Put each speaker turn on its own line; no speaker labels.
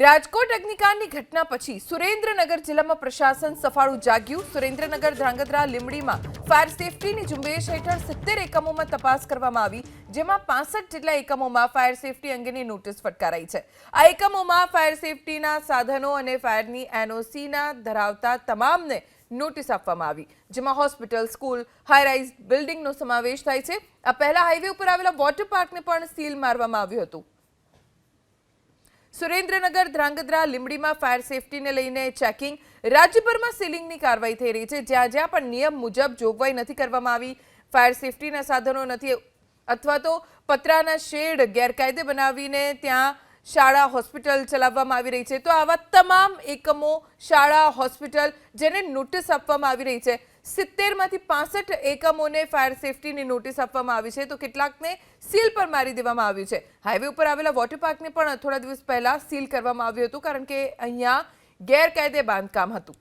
રાજકોટ અગ્નિકાંડની ઘટના પછી સુરેન્દ્રનગર જિલ્લામાં પ્રશાસન સફાળું જાગ્યું। સુરેન્દ્રનગર ધ્રાંગધ્રા લીંબડીમાં ફાયર સેફટીની ઝુંબેશ હેઠળ 70 એકમોમાં તપાસ કરવામાં આવી, જેમાં 65 જેટલા એકમોમાં ફાયર સેફટી અંગેની નોટિસ ફટકારાઈ છે। આ એકમોમાં ફાયર સેફટીના સાધનો અને ફાયરની એનઓસીના ધરાવતા તમામને નોટિસ આપવામાં આવી, જેમાં હોસ્પિટલ, સ્કૂલ, હાઈ-રાઇઝ બિલ્ડિંગનો સમાવેશ થાય છે। આ પહેલા હાઈવે ઉપર આવેલા વોટર પાર્કને પણ સીલ મારવામાં આવ્યું હતું। સુરેન્દ્રનગર ધ્રાંગધ્રા લીંબડીમાં ફાયર સેફટીને લઈને ચેકિંગ, રાજ્યભરમાં સીલિંગની કાર્યવાહી થઈ રહી છે। જ્યાં જ્યાં પણ નિયમ મુજબ જોગવાઈ નથી કરવામાં આવી, ફાયર સેફટીના સાધનો નથી અથવા તો પતરાના શેડ ગેરકાયદે બનાવીને ત્યાં શાળા હોસ્પિટલ ચલાવવામાં આવી રહી છે, તો આવા તમામ એકમો, શાળા, હોસ્પિટલ જેને નોટિસ આપવામાં આવી રહી છે, 70 માંથી 65 એકમોને ફાયર સેફટીની નોટિસ આપવામાં આવી છે, તો કેટલાકને સીલ પર મારી દેવામાં આવ્યું છે। હાઈવે ઉપર આવેલા વોટર પાર્કને પણ થોડા દિવસ પહેલા સીલ કરવામાં આવ્યું હતું, કારણ કે અહીંયા ગેરકાયદે બાંધકામ હતું।